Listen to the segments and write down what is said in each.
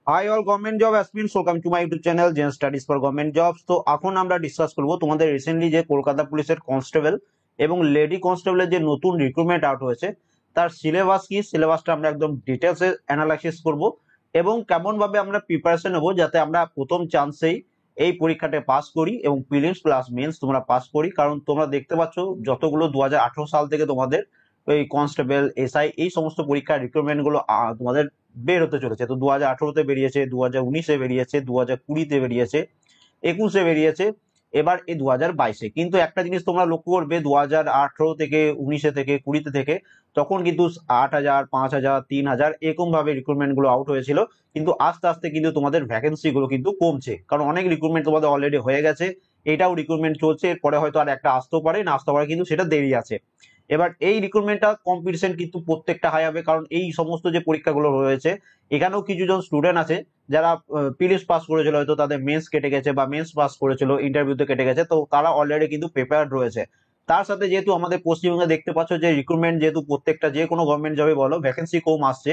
High all government job aspirants, welcome to my YouTube channel Gen Studies for government jobs. তো এখন আমরা discuss করব তোমাদের recently যে কলকাতা পুলিশের কনস্টেবল এবং লেডি কনস্টেবলের যে নতুন রিক্রুটমেন্ট আউট হয়েছে তার সিলেবাস কি, সিলেবাসটা আমরা একদম ডিটেলসে অ্যানালাইসিস করব এবং কেমন ভাবে আমরা প্রিপারেশন নেব যাতে আমরা প্রথম চান্সেই এই পরীক্ষাটা পাস করি এবং প্রিলিমস প্লাস মেন্স তোমরা পাস করি। কারণ তোমরা দেখতে পাচ্ছ যতগুলো 2018 সাল থেকে তোমাদের ওই কনস্টেবল এসআই এই সমস্ত পরীক্ষার রিক্রুটমেন্ট গুলো তোমাদের বের হতে চলেছে। তো 2018-তে বেরিয়েছে, 2019-এ বেরিয়েছে, 2020-তে বেরিয়েছে, 21-এ বেরিয়েছে, এবার এই 2022-এ। কিন্তু একটা জিনিস তোমরা লক্ষ্য করবে 2018 থেকে 19-এ থেকে 20-তে থেকে তখন কিন্তু 8,000, 5,000, 3,000 এরকম ভাবে রিক্রুটমেন্ট গুলো আউট হয়েছিল। কিন্তু আস্তে আস্তে কিন্তু তোমাদের ভ্যাকেন্সি গুলো কিন্তু কমছে, কারণ অনেক রিক্রুটমেন্ট তোমাদের অলরেডি হয়ে গেছে, এটাও রিক্রুটমেন্ট চলছে, এরপরে হয়তো আর একটা আসতেও পারে, না আসতে পারে, কিন্তু সেটা দেরি আছে। এবার এই রিক্রুটমেন্টটা কম্পিটিশন কিন্তু প্রত্যেকটা হাই হবে, কারণ এই সমস্ত যে পরীক্ষাগুলো রয়েছে এখানেও কিছুজন স্টুডেন্ট আছে যারা প্রিলিমস পাস করেছিল, হয়তো তাদের মেন্স কেটে গেছে বা মেন্স পাস করেছিল, ইন্টারভিউতে কেটে গেছে, তো তারা অলরেডি কিন্তু প্রিপেয়ার্ড রয়েছে। তার সাথে যেহেতু আমাদের পশ্চিমবঙ্গে দেখতে পাচ্ছ যে রিক্রুটমেন্ট যেহেতু প্রত্যেকটা যে কোনো গভর্নমেন্ট জবে বলো ভ্যাকেন্সি কম আসছে,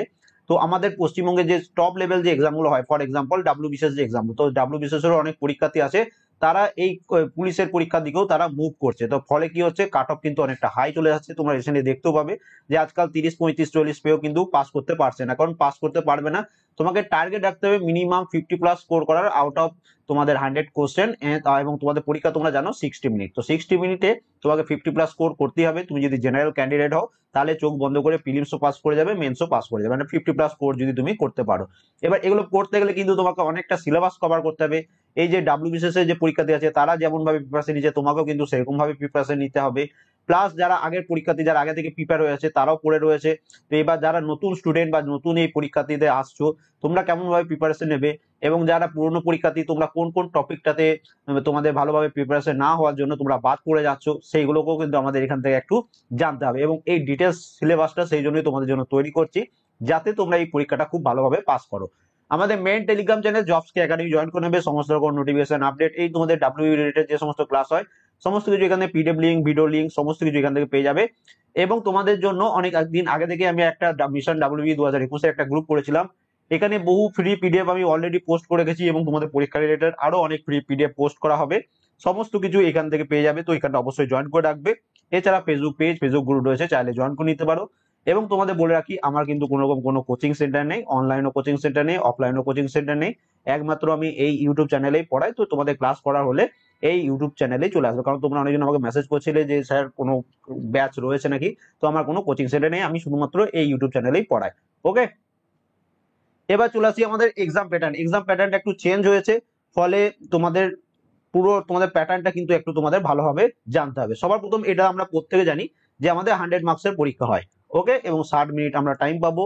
তো আমাদের পশ্চিমবঙ্গে যে টপ লেভেল যে এক্সামগুলো হয়, ফর এক্সাম্পল ডাব্লিউবিসিএস যে এক্সাম, তো ডাব্লিউবিসিএস অনেক পরীক্ষার্থী আছে, তারা এই পুলিশের পরীক্ষার দিকেও তারা মুভ করছে। তো ফলে কি হচ্ছে, কাট অফ কিন্তু অনেকটা হাই চলে যাচ্ছে। তোমরা রিসেন্টলি দেখতেও পাবে যে আজকাল 30, 35, 40 পেয়েও কিন্তু পাস করতে পারছে না। কারণ পাস করতে পারবে না, তোমাকে টার্গেট রাখতে হবে মিনিমাম 50+ স্কোর করার আউট অফ তোমাদের 100 কোশ্চেন, এবং তোমাদের পরীক্ষা তোমরা জানো 60 মিনিট। তো 60 মিনিটে তোমাকে 50+ স্কোর করতে হবে। তুমি যদি জেনারেল ক্যান্ডিডেট হও তাহলে চোখ বন্ধ করে প্রিলিমসও পাস করে যাবে, মেন্সও পাস করে যাবে, মানে 50+ স্কোর যদি তুমি করতে পারো। এবার এগুলো করতে গেলে কিন্তু তোমাকে অনেকটা সিলেবাস কভার করতে হবে। এই যে ডাব্লিউবিসিএস এর যে পরীক্ষার্থী আছে তারা যেমন ভাবে প্রিপারেশন নিচ্ছে, তোমাকেও কিন্তু সেরকম ভাবে প্রিপারেশন নিতে হবে। প্লাস যারা আগের পরীক্ষার্থী, যারা আগে থেকে প্রিপেয়ার হয়ে আছে তারাও পড়ে রয়েছে। তো এবার যারা নতুন স্টুডেন্ট বা নতুন এই পরীক্ষার্থীদের আসছো, তোমরা কেমন ভাবে প্রিপারেশন নেবে, এবং যারা পুরনো পরীক্ষার্থী তোমরা কোন কোন টপিকটাতে তোমাদের ভালোভাবে প্রিপারেশন না হওয়ার জন্য তোমরা বাদ পড়ে যাচ্ছ, সেইগুলোকেও কিন্তু আমাদের এখান থেকে একটু জানতে হবে। এবং এই ডিটেলস সিলেবাসটা সেই জন্যই তোমাদের জন্য তৈরি করছি, যাতে তোমরা এই পরীক্ষাটা খুব ভালোভাবে পাস করো। আমাদের মেইন টেলিগ্রাম চ্যানেল জবস কে একাডেমি জয়েন করে নেবে, সমস্ত রকম নোটিফিকেশন আপডেট, এই তোমাদের ডাব্লিউ রিলেটেড যে সমস্ত ক্লাস হয় সমস্ত কিছু এখানে পিডিএফ লিঙ্ক, ভিডিও লিঙ্ক সমস্ত কিছু এখান থেকে পেয়ে যাবে। এবং তোমাদের জন্য অনেক দিন আগে থেকে আমি একটা মিশন ডাব্লিউবি 2021-এর একটা গ্রুপ করেছিলাম, এখানে বহু ফ্রি পিডিএফ আমি অলরেডি পোস্ট করে গেছি, এবং তোমাদের পরীক্ষা রিলেটেড আরো অনেক ফ্রি পিডিএফ পোস্ট করা হবে, সমস্ত কিছু এখান থেকে পেয়ে যাবে। তো এখানটা অবশ্যই জয়েন করে রাখবে। এছাড়া ফেসবুক পেজ, ফেসবুক গ্রুপ রয়েছে, চাইলে জয়েন করে নিতে পারো। এবং তোমাদের বলে রাখি, আমার কিন্তু কোনো রকম কোনো কোচিং সেন্টার নেই, অনলাইনও কোচিং সেন্টার নেই, অফলাইনও কোচিং সেন্টার নেই, একমাত্র আমি এই ইউটিউব চ্যানেলেই পড়াই। তো তোমাদের ক্লাস করার হলে এই ইউটিউব চ্যানেলেই চলে আসবে, কারণ তোমরা অনেকজন আমাকে মেসেজ করছিলে যে স্যার কোনো ব্যাচ রয়েছে নাকি। তো আমার কোনো কোচিং সেন্টার নেই, আমি শুধুমাত্র এই ইউটিউব চ্যানেলেই পড়াই। ওকে, এবার চলে আসি আমাদের এক্সাম প্যাটার্ন। এক্সাম প্যাটার্নটা একটু চেঞ্জ হয়েছে, ফলে তোমাদের পুরো তোমাদের প্যাটার্নটা কিন্তু একটু তোমাদের ভালোভাবে জানতে হবে। সবার প্রথম এটা আমরা প্রত্যেকে জানি যে আমাদের 100 মার্কসের পরীক্ষা হয়, ওকে, এবং 60 মিনিট আমরা টাইম পাবো।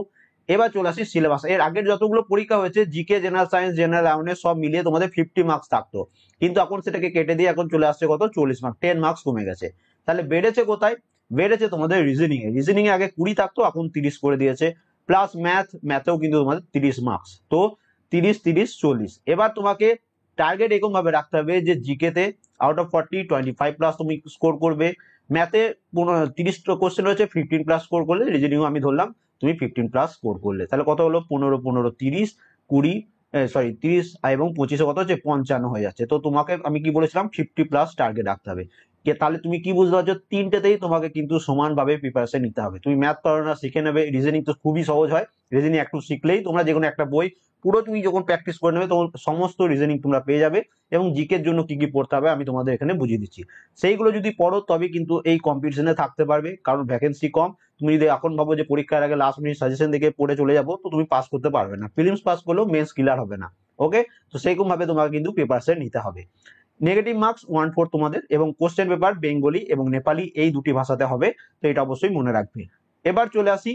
এবার চলে আসি সিলেবাস। এর আগের যতগুলো পরীক্ষা হয়েছে GK, general science, general awareness সব মিলিয়ে তোমাদের 50 মার্কস থাকতো, কিন্তু এখন সেটাকে কেটে দিয়ে এখন চলে আসছে কত, 40 মার্কস, 10 মার্কস কমে গেছে। তাহলে বেড়েছে কোথায়, বেড়েছে তোমাদের রিজনিং এ। রিজনিং এ আগে 20 থাকতো, এখন 30 করে দিয়েছে। প্লাস ম্যাথেও কিন্তু তোমাদের 30 মার্কস, তো 30, 30, 40। এবার তোমাকে টার্গেট এরকম ভাবে রাখতে হবে যে জিকে তে আউট অফ 40 25+ তুমি স্কোর করবে, ম্যাথে 30 কোশ্চেন রয়েছে, 15+ স্কোর করলে, রিজনিং আমি ধরলাম তুমি 15+ স্কোর করলে, তাহলে কত হলো, 15, 15, 30, 20, সরি 30 এবং 25 কত হচ্ছে, 55 হয়ে যাচ্ছে। তো তোমাকে আমি কি বলেছিলাম, 50+ টার্গেট রাখতে হবে। তাহলে তুমি কি বুঝতে পারছো, তিনটেতেই তোমাকে কিন্তু সমানভাবে প্রিপারেশন নিতে হবে। তুমি ম্যাথ পারো না, শিখে নেবে। রিজনিং তো খুবই সহজ হয়, রিজনিং একটু শিখলেই তোমরা যে কোনো একটা বই পুরো তুমি যখন প্র্যাকটিস করে নেবে তখন সমস্ত রিজনিং তোমরা পেয়ে যাবে। এবং জিকের জন্য কি কি পড়তে হবে আমি তোমাদের এখানে বুঝিয়ে দিচ্ছি, সেইগুলো যদি পড়ো তবে কিন্তু এই কম্পিটিশনে থাকতে পারবে, কারণ ভ্যাকেন্সি কম। তুমি যদি এখন ভাবো যে পরীক্ষার আগে লাস্ট মিনিট সাজেশন দেখে পড়ে চলে যাবো, তো তুমি পাস করতে পারবে না, প্রিলিমস পাস করলেও মেন্স ক্লিয়ার হবে না। ওকে, তো সেইরকম ভাবে তোমাকে কিন্তু প্রিপারেশন নিতে হবে। নেগেটিভ মার্কস 1/4 তোমাদের, এবং কোশ্চেন পেপার বেঙ্গলি এবং নেপালি এই দুটি ভাষাতে হবে, তো এটা অবশ্যই মনে রাখবে। এবার চলে আসি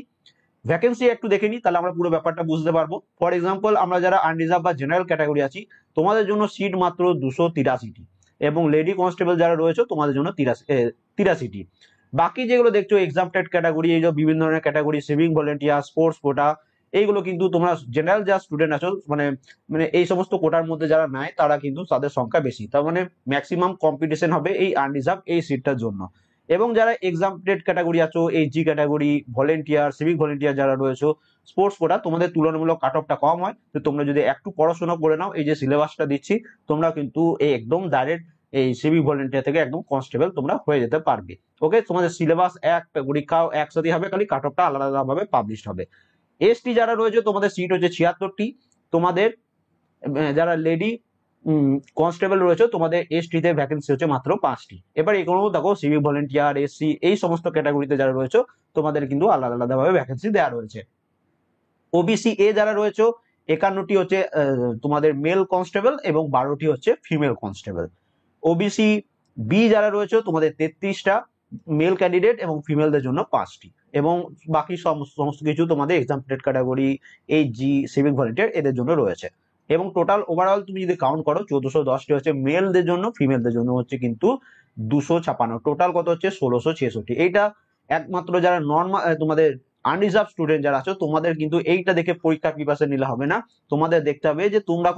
ভ্যাকেন্সি একটু দেখে নিই, তাহলে আমরা পুরো ব্যাপারটা বুঝতে পারবো। ফর এক্সাম্পল, আমরা যারা আনরিজার্ভ বা জেনারেল ক্যাটাগরি আছি তোমাদের জন্য সিট মাত্র 283টি, এবং লেডি কনস্টেবল যারা রয়েছে তোমাদের জন্য 83টি। বাকি যেগুলো দেখছো এক্সামটেড ক্যাটাগরি, এই যে বিভিন্ন ধরনের category, civic volunteer, sports quota, এইগুলো কিন্তু তোমরা জেনারেল যা স্টুডেন্ট আছো, মানে মানে এই সমস্ত কোটার মধ্যে যারা নেয় তারা কিন্তু তাদের সংখ্যা বেশি, তার মানে ম্যাক্সিমাম কম্পিটিশন হবে এই আনরিজার্ভ এই সিটটার জন্য। এবং যারা এক্সামটেড ক্যাটাগরি আছো, Hg category, volunteer, civic volunteer যারা রয়েছে, স্পোর্টস কোটা, তোমাদের তুলনামূলক কাট অফটা কম হয়। তো তোমরা যদি একটু পড়াশোনা করে নাও, এই যে সিলেবাসটা দিচ্ছি, তোমরা কিন্তু এই একদম ডাইরেক্ট এই সিভিক ভলেন্টিয়ার থেকে একদম কনস্টেবল তোমরা হয়ে যেতে পারবে। ওকে, তোমাদের সিলেবাস এক, পরীক্ষাও একসাথে হবে, খালি কাট অফটা আলাদা আলাদাভাবে পাবলিশ হবে। এসটি যারা রয়েছে তোমাদের সিট হচ্ছে 76টি। তোমাদের যারা লেডি কনস্টেবল রয়েছে তোমাদের এসটিতে ভ্যাকেন্সি হচ্ছে মাত্র 5টি। এবার এগুলো দেখো সিভিক ভলেন্টিয়ার, এসসি, এই সমস্ত ক্যাটাগরিতে যারা রয়েছে তোমাদের কিন্তু আলাদা আলাদাভাবে ভ্যাকেন্সি দেওয়া রয়েছে। ওবিসি এ যারা রয়েছে 51টি হচ্ছে তোমাদের মেল কনস্টেবল এবং 12টি হচ্ছে ফিমেল কনস্টেবল। ওবিসি বি যারা রয়েছে তোমাদের 33টা মেল ক্যান্ডিডেট এবং ফিমেলদের জন্য 5টি, এবং বাকি সমস্ত কিছু তোমাদের exempted category, Hg, civic volunteer এদের জন্য রয়েছে। এবং টোটাল ওভারঅল তুমি যদি কাউন্ট করো 1410টি হচ্ছে মেলদের জন্য, ফিমেলদের জন্য হচ্ছে কিন্তু 256, টোটাল কত হচ্ছে 1666। এইটা একমাত্র যারা নর্মাল তোমাদের আনরিজার্ভ স্টুডেন্ট যারা আছো তোমাদের কিন্তু এইটা দেখে পরীক্ষা প্রিপারেশন নিলে হবে না, তোমাদের দেখতে হবে যে তোমরা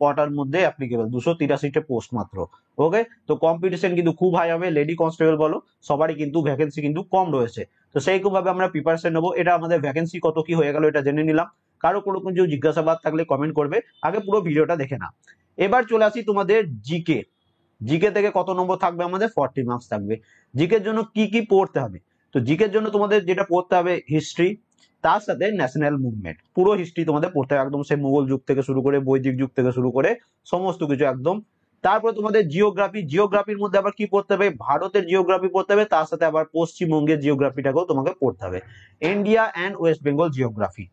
কটার মধ্যে অ্যাপ্লিকেবল। 283টে পোস্ট মাত্র। ওকে, তো কম্পিটিশন কিন্তু খুব হাই হবে। লেডি কনস্টেবল বলো, সবারই কিন্তু ভ্যাকেন্সি কিন্তু কম রয়েছে। তো সেইরকম ভাবে আমরা প্রিপারেশন নেবো। এটা আমাদের ভ্যাকেন্সি কত কি হয়ে গেল এটা জেনে নিলাম। কারো কোনো কিছু জিজ্ঞাসাবাদ থাকলে কমেন্ট করবে, আগে পুরো ভিডিওটা দেখে না। এবার চলে আসি তোমাদের জিকে। জিকে থেকে কত নম্বর থাকবে আমাদের? 40 মার্কস থাকবে। জিকের জন্য কি কি পড়তে হবে? তো জিকের জন্য তোমাদের যেটা পড়তে হবে হিস্ট্রি, তার সাথে ন্যাশনাল মুভমেন্ট, পুরো হিস্ট্রি তোমাদের পড়তে হবে, একদম সেই মুঘল যুগ থেকে শুরু করে, বৈদিক যুগ থেকে শুরু করে সমস্ত কিছু একদম। তারপরে তোমাদের জিওগ্রাফি, জিওগ্রাফির মধ্যে আবার কি পড়তে হবে? ভারতের জিওগ্রাফি পড়তে হবে, তার সাথে আবার পশ্চিমবঙ্গের জিওগ্রাফিটাকেও তোমাকে পড়তে হবে, India and West Bengal geography.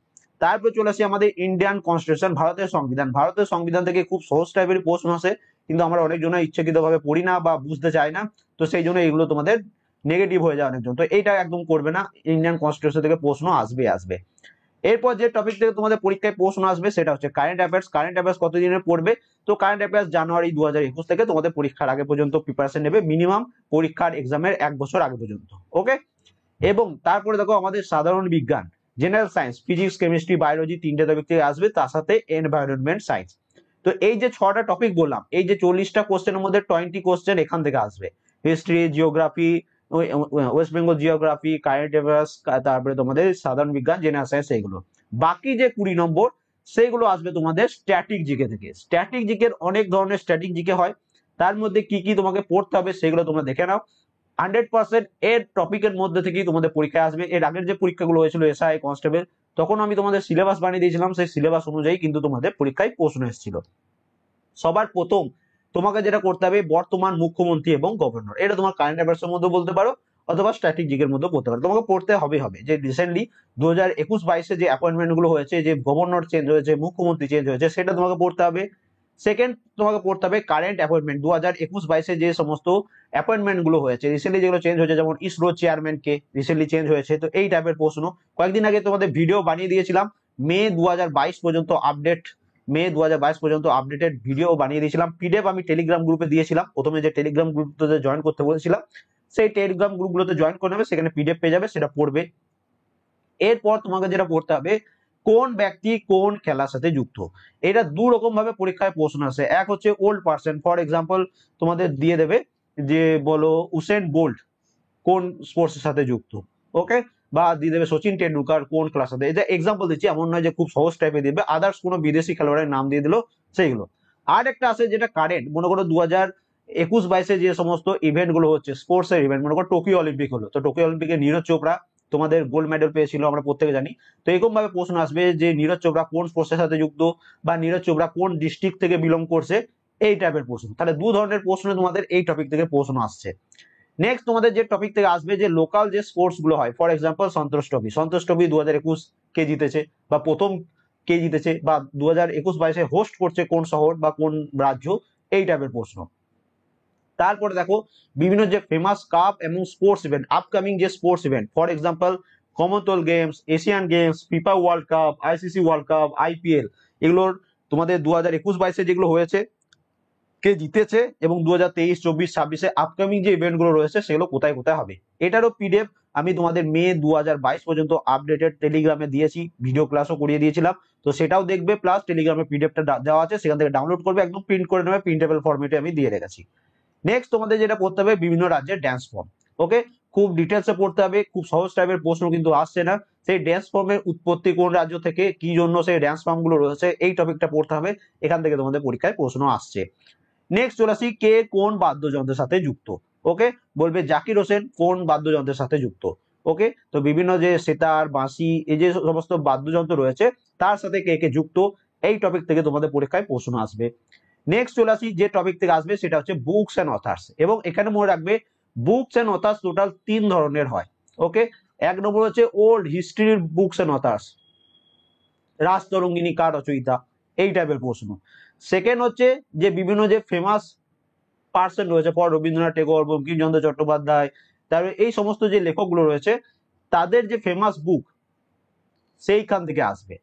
তারপরে চলে আসি আমাদের ইন্ডিয়ান কনস্টিটিউশন, ভারতের সংবিধান। ভারতের সংবিধান থেকে খুব সহজ টাইপের প্রশ্ন আসে, কিন্তু আমরা অনেকজনের ইচ্ছাকৃতভাবে পড়ি না বা বুঝতে চাই না, তো সেই জন্য এগুলো তোমাদের নেগেটিভ হয়ে যায় অনেকজন, তো এইটা একদম করবে না। ইন্ডিয়ান কনস্টিটিউশন থেকে প্রশ্ন আসবে। এরপর যে টপিক থেকে তোমাদের পরীক্ষায় প্রশ্ন আসবে সেটা হচ্ছে কারেন্ট অ্যাফেয়ার্স। কারেন্ট অ্যাফেয়ার্স কতদিনের পড়বে? তো কারেন্ট অ্যাফেয়ার্স জানুয়ারি 2021 থেকে তোমাদের পরীক্ষার আগে পর্যন্ত প্রিপারেশন নেবে, মিনিমাম পরীক্ষার এক্সামের 1 বছর আগে পর্যন্ত। ওকে, এবং তারপরে দেখো আমাদের সাধারণ বিজ্ঞান, general science, physics, chemistry, biology, 3টে টপিক থেকে আসবে, তার সাথে এনভায়রনমেন্ট সায়েন্স। তো এই যে 6টা টপিক বললাম, এই যে 40টা কোশ্চেনের মধ্যে 20 কোশ্চেন এখান থেকে আসবে। History, geography, West Bengal geography, current affairs, তারপরে তোমাদের সাধারণ বিজ্ঞান, জেনারেল সায়েন্স, এইগুলো। বাকি যে 20 নম্বর সেগুলো আসবে তোমাদের স্ট্যাটিক জিকে থেকে। স্ট্যাটিক জিকের অনেক ধরনের স্ট্যাটিক জিকে হয়, তার মধ্যে কি কি তোমাকে পড়তে হবে সেগুলো তোমরা দেখে নাও। 100% এর টপিকের মধ্যে থেকেই তোমাদের পরীক্ষায় আসবে। এর আগের যে পরীক্ষাগুলো হয়েছিল এসআই, কনস্টেবল, তখন আমি তোমাদের সিলেবাস বানিয়ে দিয়েছিলাম, সেই সিলেবাস অনুযায়ী কিন্তু তোমাদের পরীক্ষায় প্রশ্ন এসেছিল। সবার প্রথম তোমাকে যেটা করতে হবে, বর্তমান মুখ্যমন্ত্রী এবং গভর্নর, এটা তোমার কারেন্ট অ্যাফেয়ার্স এর মধ্যে বলতে পারো অথবা স্ট্র্যাটেজিকের মধ্যে পড়তে পারো। তোমাকে পড়তে হবে যে রিসেন্টলি 2021-22 যে অ্যাপয়েন্টমেন্ট গুলো হয়েছে, যে গভর্নর চেঞ্জ হয়েছে, মুখ্যমন্ত্রী চেঞ্জ হয়েছে, সেটা তোমাকে পড়তে হবে। সেকেন্ড, তোমাকে পড়তে হবে কারেন্ট অ্যাপয়েন্টমেন্ট 2021-22 যে সমস্ত অ্যাপয়েন্টমেন্ট গুলো হয়েছে রিসেন্টলি, যেগুলো চেঞ্জ হয়েছে, যেমন ইসরো চেয়ারম্যান কে রিসেন্টলি চেঞ্জ হয়েছে, তো এই টাইপের প্রশ্ন। কয়েকদিন আগে তোমাদের ভিডিও বানিয়ে দিয়েছিলাম, মে 2022 পর্যন্ত আপডেট, মে 2022 পর্যন্ত আপডেটেড ভিডিও বানিয়ে দিয়েছিলাম। পিডিএফ আমি টেলিগ্রাম গ্রুপে দিয়েছিলাম, প্রথমে যে টেলিগ্রাম গ্রুপটাতে জয়েন করতে বলেছিলাম, সেই টেলিগ্রাম গ্রুপগুলোতে জয়েন করে নেবে, সেখানে পিডিএফ পেয়ে যাবে, সেটা পড়বে। এরপর তোমাকে যেটা পড়তে হবে, কোন ব্যক্তি কোন খেলার সাথে যুক্ত। এটা 2 রকম ভাবে পরীক্ষায় প্রশ্ন আসে। এক হচ্ছে ওল্ড পার্সন, ফর এক্সাম্পল তোমাদের দিয়ে দেবে যে বলো উসেন বোল্ট কোন স্পোর্টস এর সাথে যুক্ত, ওকে, বা দিয়ে দেবে সচিন টেন্ডুলকার কোন ক্লাস সাথে। এটা এক্সাম্পল দিচ্ছি, এমন নয় যে খুব সহজ টাইপে দিবে, আদার্স কোনো বিদেশি খেলোয়াড়ের নাম দিয়ে দিল সেইগুলো। আর একটা আছে যেটা কারেন্ট, মনে করো 2021-22 যে সমস্ত ইভেন্ট গুলো হচ্ছে, স্পোর্টস এর ইভেন্ট, মনে করো টোকিও অলিম্পিক হলো, তো টোকিও অলিম্পিকে নীরজ চোপড়া তোমাদের গোল্ড মেডেল পেয়েছিল, আমরা প্রত্যেকে জানি। তো এরকম ভাবে প্রশ্ন আসবে যে নীরজ চোপড়া কোন স্পোর্টসের সাথে যুক্ত, বা নীরজ চোপড়া কোন ডিস্ট্রিক্ট থেকে বিলং করছে, এই টাইপের প্রশ্ন। তাহলে 2 ধরনের প্রশ্ন তোমাদের এই টপিক থেকে প্রশ্ন আসছে। নেক্সট তোমাদের যে টপিক থেকে আসবে, যে লোকাল যে স্পোর্টস গুলো হয়, ফর এক্সাম্পল সন্তোষ ট্রফি 2021 কে জিতেছে, বা প্রথম কে জিতেছে, বা 2021-22 হোস্ট করছে কোন শহর বা কোন রাজ্য, এই টাইপের প্রশ্ন। তারপরে দেখো বিভিন্ন যে ফেমাস কাপ এবং স্পোর্টস ইভেন্ট, আপকামিং যে sports event, for example Commonwealth games, Asian games, FIFA world cup, ICC world cup, IPL, এগুলোর তোমাদের 2021-22 যেগুলো হয়েছে, কে জিতেছে, এবং 2023-24-26 আপকামিং যে ইভেন্ট গুলো রয়েছে সেগুলো কোথায় কোথায় হবে। এটারও পিডিএফ আমি তোমাদের মে 2022 পর্যন্ত আপডেটেড টেলিগ্রামে দিয়েছি, ভিডিও ক্লাসও করিয়ে দিয়েছিলাম, তো সেটাও দেখবে, প্লাস টেলিগ্রামে পিডিএফটা দেওয়া আছে, সেখান থেকে ডাউনলোড করবে, একদম প্রিন্ট করে নেবে, প্রিন্টেবল ফরম্যাটে আমি দিয়ে রেখেছি। নেক্সট তোমাদের যেটা পড়তে হবে, বিভিন্ন রাজ্যের ড্যান্স ফর্ম। ওকে, খুব ডিটেলসে পড়তে হবে, খুব সহজ টাইপের প্রশ্ন কিন্তু আসছে না। সেই ড্যান্স ফর্মের উৎপত্তি কোন রাজ্য থেকে, কি জন্য সেই ড্যান্স ফর্ম গুলো রয়েছে, এই টপিকটা পড়তে হবে, এখান থেকে তোমাদের পরীক্ষায় প্রশ্ন আসছে। নেক্সট চলে আসি, কে কোন বাদ্যযন্ত্রের সাথে যুক্ত। ওকে, বলবে জাকির হোসেন কোন বাদ্যযন্ত্রের সাথে যুক্ত। ওকে, তো বিভিন্ন যে সেতার, বাঁশি, এই যে সমস্ত বাদ্যযন্ত্র রয়েছে তার সাথে কে কে যুক্ত, এই টপিক থেকে তোমাদের পরীক্ষায় প্রশ্ন আসবে। নেক্সট চলে আসি, যে টপিক থেকে আসবে সেটা হচ্ছে বুকস অ্যান্ড অথার্স, এবং এখানে মনে রাখবে বুকস অ্যান্ড অথার্স টোটাল 3 ধরনের হয়। ওকে, এক নম্বর হচ্ছে ওল্ড হিস্ট্রির বুকস অ্যান্ড অথার্স, রাজতরঙ্গিনী কার রচয়িতা, এই টাইপের প্রশ্ন। সেকেন্ড হচ্ছে যে বিভিন্ন যে ফেমাস পার্সন রয়েছে, পর রবীন্দ্রনাথ টেগোর, বঙ্কিমচন্দ্র চট্টোপাধ্যায়, তারপরে এই সমস্ত যে লেখকগুলো রয়েছে তাদের যে ফেমাস বুক, সেইখান থেকে আসবে।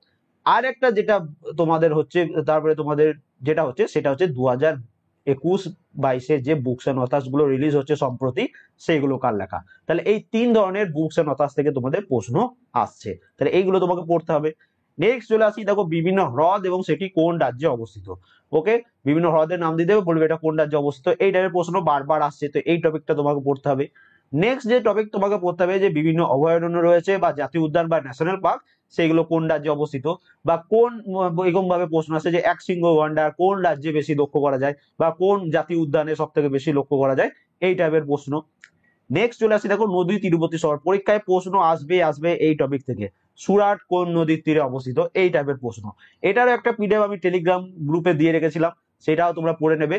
আর একটা যেটা তোমাদের হচ্ছে, তারপরে তোমাদের যেটা হচ্ছে সেটা হচ্ছে 2021-22 যে বুকস এন্ড অথার্স গুলো রিলিজ হচ্ছে সম্প্রতি, সেইগুলো কার লেখা। তাহলে এই 3 ধরনের বুকস এন্ড অথার্স থেকে তোমাদের প্রশ্ন আসছে, তাহলে এইগুলো তোমাকে পড়তে হবে। নেক্সট চলে আসি, দেখো বিভিন্ন হ্রদ এবং সেটি কোন রাজ্যে অবস্থিত। ওকে, বিভিন্ন হ্রদের নাম দিয়ে দেবে, বলবে এটা কোন রাজ্যে অবস্থিত, এই টাইপের প্রশ্ন বারবার আসছে, তো এই টপিকটা তোমাকে পড়তে হবে। নেক্সট যে টপিক তোমাকে পড়তে হবে, যে বিভিন্ন অভয়ারণ্য রয়েছে বা জাতীয় উদ্যান বা ন্যাশনাল পার্ক, সেগুলো কোন রাজ্যে অবস্থিত, বা কোন এরকম ভাবে প্রশ্ন আছে যে একশৃঙ্গ গন্ডার কোন রাজ্যে বেশি লক্ষ্য করা যায়, বা কোন জাতীয় উদ্যানে সব থেকে বেশি লক্ষ্য করা যায়, এই টাইপের প্রশ্ন। নেক্সট চলে আসি, দেখো নদী তীরবর্তী শহর, পরীক্ষায় প্রশ্ন আসবে আসবে এই টপিক থেকে, সুরাট কোন নদীর তীরে অবস্থিত, এই টাইপের প্রশ্ন। এটারও একটা পিডিএফ আমি টেলিগ্রাম গ্রুপে দিয়ে রেখেছিলাম, সেটাও তোমরা পড়ে নেবে,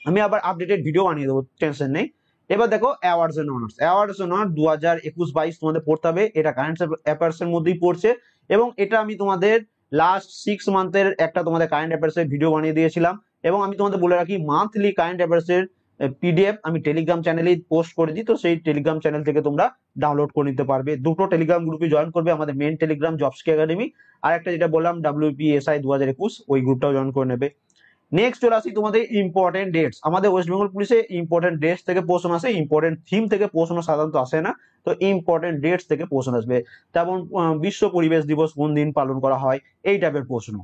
আমি আবার আপডেটেড ভিডিও বানিয়ে দেবো, টেনশন নেই। এবার দেখো অ্যাওয়ার্ডস এন্ড অনার্স, 2021-22 তোমাদের পড়তে হবে, এটা কারেন্ট অ্যাফেয়ার্স এর মধ্যেই পড়ছে, এবং এটা আমি তোমাদের লাস্ট 6 মান্থের একটা তোমাদের কারেন্ট অ্যাফেয়ার্স এর ভিডিও বানিয়ে দিয়েছিলাম, এবং আমি তোমাদের বলে রাখি মান্থলি কারেন্ট অ্যাফেয়ার্স এর পিডিএফ আমি টেলিগ্রাম চ্যানেলেই পোস্ট করে দিই, তো সেই টেলিগ্রাম চ্যানেল থেকে তোমরা ডাউনলোড করে নিতে পারবে। দুটো টেলিগ্রাম গ্রুপে জয়েন করবে, আমাদের মেন টেলিগ্রাম জবস একাডেমি, আর একটা যেটা বললাম WPSI 2021, ওই গ্রুপটাও জয়েন করে নেবে। নেক্সট চলে আসি তোমাদের ইম্পর্টেন্ট ডেটস, আমাদের ওয়েস্ট বেঙ্গল পুলিশে ইম্পর্টেন্ট ডেটস থেকে প্রশ্ন আসে, ইম্পর্টেন্ট থিম থেকে প্রশ্ন সাধারণত আসে না, তো ইম্পর্টেন্ট ডেটস থেকে প্রশ্ন আসবে, তেমন বিশ্ব পরিবেশ দিবস কোন দিন পালন করা হয়, এই টাইপের প্রশ্ন।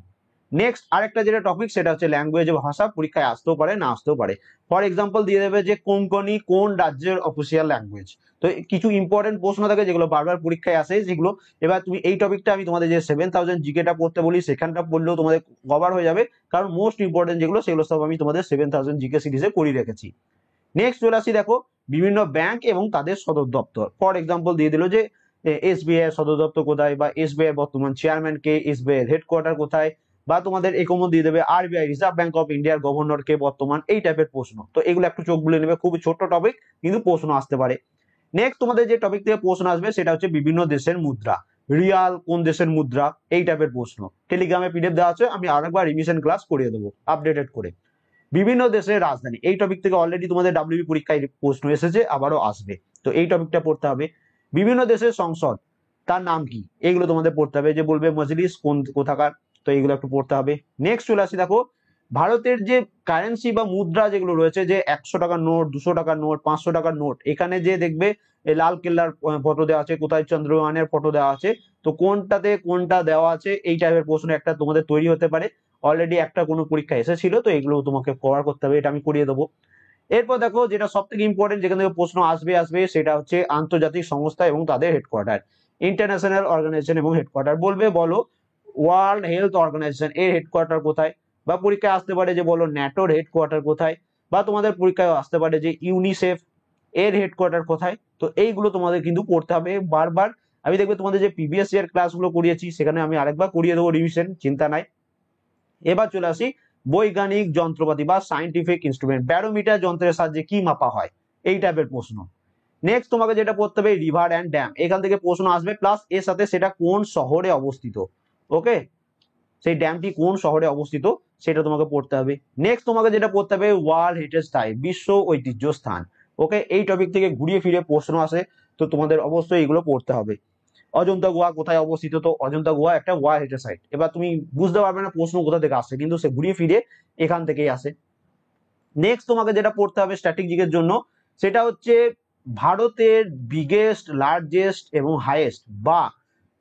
নেক্সট আরেকটা যেটা টপিক সেটা হচ্ছে ল্যাঙ্গুয়েজ, ভাষা, পরীক্ষায় আসতেও পারে না আসতেও পারে। ফর এক্সাম্পল দিয়ে দেবে যে কোঙ্কনি কোন রাজ্যের অফিসিয়াল ল্যাঙ্গুয়েজ, তো কিছু ইম্পর্টেন্ট প্রশ্ন থাকে যেগুলো বারবার পরীক্ষায় আসে, যেগুলো এবার তুমি এই টপিকটা আমি তোমাদের যে 7000 জিকেটা পড়তে বলি সেখানটা পড়লেও তোমাদের কভার হয়ে যাবে, কারণ মোস্ট ইম্পর্টেন্ট যেগুলো সেগুলো সব আমি তোমাদের 7000 জিকে সিরিজে করিয়ে রেখেছি। নেক্সট চলে আসি, দেখো বিভিন্ন ব্যাংক এবং তাদের সদর দপ্তর, ফর এক্সাম্পল দিয়ে দিল যে SBI এর সদর দপ্তর কোথায়, বা SBI এর বর্তমান চেয়ারম্যান কে, SBI এর হেডকোয়ার্টার কোথায়, বা তোমাদের এরকমও দিয়ে দেবে RBI রিজার্ভ ব্যাংক অফ ইন্ডিয়ার গভর্নর কে বর্তমান, এই টাইপের প্রশ্ন, তো এগুলো একটু চোখ বুলে নেবে, খুবই ছোট্ট টপিক কিন্তু প্রশ্ন আসতে পারে। নেক্সট তোমাদের যে টপিক থেকে প্রশ্ন আসবে সেটা হচ্ছে বিভিন্ন দেশের মুদ্রা, রিয়াল কোন দেশের মুদ্রা, এই টাইপের প্রশ্ন, টেলিগ্রামে পিডিএফ দেওয়া আছে, আমি আরেকবার রিভিশন ক্লাস করিয়ে দেবো আপডেটেড করে। বিভিন্ন দেশের রাজধানী, এই টপিক থেকে অলরেডি তোমাদের WB পরীক্ষায় প্রশ্ন এসেছে, আবারও আসবে, তো এই টপিকটা পড়তে হবে। বিভিন্ন দেশের সংসদ তার নাম কি, এইগুলো তোমাদের পড়তে হবে, যে বলবে মজলিস কোন কোথাকার, তো এইগুলো একটু পড়তে হবে। নেক্সট চলে আসি, দেখো ভারতের যে কারেন্সি বা মুদ্রা যেগুলো রয়েছে, যে 100 টাকার নোট, 200 টাকার নোট, 500 টাকার নোট, এখানে যে দেখবে লাল কেল্লার ফটো দেওয়া আছে, কোথায় চন্দ্রযানের ফটো দেওয়া আছে, তো কোনটাতে কোনটা দেওয়া আছে, এই টাইপের প্রশ্ন একটা তোমাদের তৈরি হতে পারে, অলরেডি একটা কোনো পরীক্ষা এসেছিল, তো এগুলো তোমাকে কভার করতে হবে, এটা আমি করিয়ে দেবো। এরপর দেখো যেটা সব থেকে ইম্পর্টেন্ট, যেখান থেকে প্রশ্ন আসবে আসবে সেটা হচ্ছে আন্তর্জাতিক সংস্থা এবং তাদের হেডকোয়ার্টার, ইন্টারন্যাশনাল অর্গানাইজেশন এবং হেডকোয়ার্টার, বলবে বলো ওয়ার্ল্ড হেলথ অর্গানাইজেশন এর হেডকোয়ার্টার কোথায়, বা পরীক্ষায় আসতে পারে যে বলো ন্যাটোর হেডকোয়ার্টার কোথায়, বা তোমাদের পরীক্ষায় আসতে পারে যে ইউনিসেফ এর হেডকোয়ার্টার কোথায়, তো এইগুলো তোমাদের কিন্তু পড়তে হবে বারবার। আমি দেখবে তোমাদের যে প্রিভিয়াস ইয়ার ক্লাসগুলো করিয়েছি সেখানে আমি আরেকবার করিয়ে দেবো রিভিশন, চিন্তা নাই। এবার চলে আসি বৈজ্ঞানিক যন্ত্রপাতি বা সাইন্টিফিক ইনস্ট্রুমেন্ট, ব্যারোমিটার যন্ত্রের সাহায্যে কি মাপা হয়, এই টাইপের প্রশ্ন। নেক্সট তোমাকে যেটা পড়তে হবে রিভার অ্যান্ড ড্যাম, এখান থেকে প্রশ্ন আসবে, প্লাস এর সাথে সেটা কোন শহরে অবস্থিত, ওকে, সেই ড্যামটি কোন শহরে অবস্থিত সেটা তোমাকে পড়তে হবে। নেক্সট তোমাকে যেটা পড়তে হবে ওয়ার্ল্ড হেরিটেজ সাইট, বিশ্ব ঐতিহ্য স্থান, ওকে, এই টপিক থেকে ঘুরিয়ে ফিরে প্রশ্ন আসে, তো তোমাদের অবশ্যই এগুলো পড়তে হবে। অজন্তা গুহা কোথায় অবস্থিত, তো অজন্তা গুহা একটা ওয়ার্ল্ড হেরিটেজ সাইট, এবার তুমি বুঝতে পারবে না প্রশ্ন কোথা থেকে আসছে, কিন্তু সে ঘুরিয়ে ফিরে এখান থেকেই আসে। নেক্সট তোমাকে যেটা পড়তে হবে স্ট্র্যাটেজিকের জন্য, সেটা হচ্ছে ভারতের বিগেস্ট, লার্জেস্ট এবং হাইয়েস্ট, বা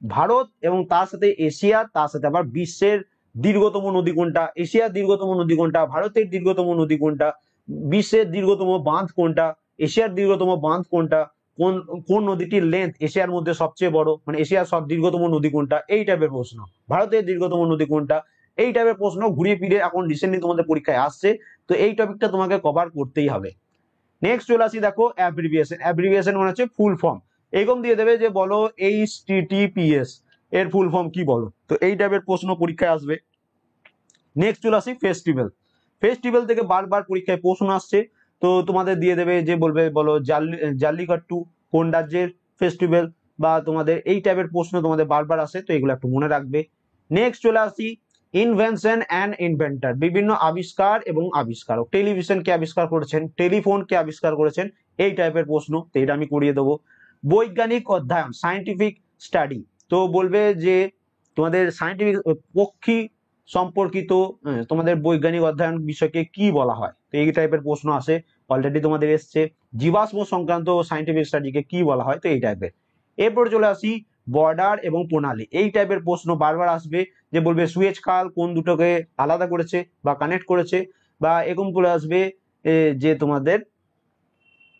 ভারত এবং তার সাথে এশিয়া, তার সাথে আবার বিশ্বের দীর্ঘতম নদী কোনটা, এশিয়ার দীর্ঘতম নদী কোনটা, ভারতের দীর্ঘতম নদী কোনটা, বিশ্বের দীর্ঘতম বাঁধ কোনটা, এশিয়ার দীর্ঘতম বাঁধ কোনটা, কোন কোন নদীটির লেন্থ এশিয়ার মধ্যে সবচেয়ে বড়, মানে এশিয়ার সব দীর্ঘতম নদী কোনটা, এই টাইপের প্রশ্ন। ভারতের দীর্ঘতম নদী কোনটা, এই টাইপের প্রশ্ন ঘুরিয়ে ফিরে এখন রিসেন্টলি তোমাদের পরীক্ষায় আসছে, তো এই টপিকটা তোমাকে কভার করতেই হবে। নেক্সট চলে আসি, দেখো অ্যাব্রিভিয়েশন। অ্যাব্রিভিয়েশন মানে হচ্ছে ফুল ফর্ম। এরকম দিয়ে দেবে যে বলো HTTPS এর ফুল ফর্ম কি বলো, তো এই টাইপের প্রশ্ন পরীক্ষায় আসবে। নেক্সট চলে আসি ফেস্টিভ্যাল। ফেস্টিভ্যাল থেকে বারবার পরীক্ষায় প্রশ্ন আসছে, তো তোমাদের দিয়ে দেবে যে বলবে বলো জাল্লিকাট্টু কোন রাজ্যের ফেস্টিভ্যাল, বা তোমাদের এই টাইপের প্রশ্ন তোমাদের বারবার আসে, তো এগুলো একটু মনে রাখবে। নেক্সট চলে আসি ইনভেনশন অ্যান্ড ইনভেন্টর, বিভিন্ন আবিষ্কার এবং আবিষ্কারক। টেলিভিশন কে আবিষ্কার করেছেন, টেলিফোন কে আবিষ্কার করেছেন, এই টাইপের প্রশ্ন, তো এটা আমি করিয়ে দেবো। বৈজ্ঞানিক অধ্যয়ন সায়েন্টিফিক স্টাডি, তো বলবে যে তোমাদের সায়েন্টিফিক পক্ষী সম্পর্কিত তোমাদের বৈজ্ঞানিক অধ্যয়ন বিষয়কে কি বলা হয়, তো এই টাইপের প্রশ্ন আসে, অলরেডি তোমাদের এসছে। জীবাশ্ম সংক্রান্ত সায়েন্টিফিক স্টাডিকে কি বলা হয়, তো এই টাইপের। এরপর চলে আসি বর্ডার এবং প্রণালী, এই টাইপের প্রশ্ন বারবার আসবে, যে বলবে সুয়েজ খাল কোন দুটোকে আলাদা করেছে বা কানেক্ট করেছে, বা এরকম চলে আসবে যে তোমাদের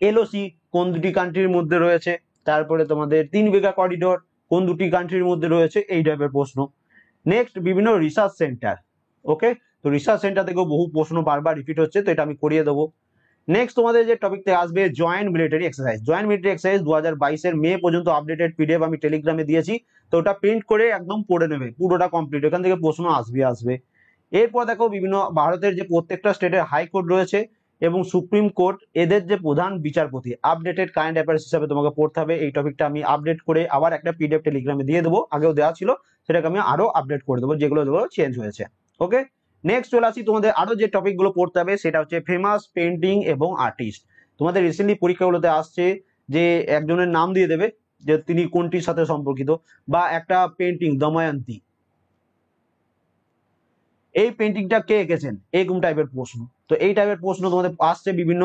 LOC কোন দুটি কান্ট্রির মধ্যে রয়েছে, তারপরে তোমাদের 3 বিঘা করিডোর কোন দুটি কান্ট্রির মধ্যে রয়েছে, এই টাইপের প্রশ্ন। নেক্সট বিভিন্ন রিসার্চ সেন্টার, ওকে, তো রিসার্চ সেন্টার থেকেও বহু প্রশ্ন বারবার রিপিট হচ্ছে, তো এটা আমি করিয়ে দেবো। নেক্সট তোমাদের যে টপিক থেকে আসবে joint military exercise. Joint military exercise 2022 মে পর্যন্ত আপডেটেড PDF আমি টেলিগ্রামে দিয়েছি, তো ওটা প্রিন্ট করে একদম পড়ে নেবে, পুরোটা কমপ্লিট, এখান থেকে প্রশ্ন আসবে। এরপর দেখো বিভিন্ন ভারতের যে প্রত্যেকটা স্টেটের হাইকোর্ট রয়েছে এবং সুপ্রিম কোর্ট, এদের যে প্রধান বিচারপতি, আপডেটেড কারেন্ট অ্যাফেয়ার্স হিসাবে তোমাকে পড়তে হবে। এই টপিকটা আমি আপডেট করে আবার একটা PDF টেলিগ্রামে দিয়ে দেবো, আগেও দেওয়া ছিল, সেটাকে আমি আরো আপডেট করে দেবো, যেগুলো চেঞ্জ হয়েছে। ওকে, নেক্সট চলে আসি, তোমাদের আরো যে টপিক গুলো পড়তে হবে সেটা হচ্ছে ফেমাস পেন্টিং এবং আর্টিস্ট। তোমাদের রিসেন্টলি পরীক্ষাগুলোতে আসছে যে একজনের নাম দিয়ে দেবে যে তিনি কোনটির সাথে সম্পর্কিত, বা একটা পেন্টিং দময়ন্তী, এই পেন্টিংটা কে এঁকেছেন, এরকম টাইপের প্রশ্ন। তো এই টাইপের প্রশ্ন তোমাদের আসছে বিভিন্ন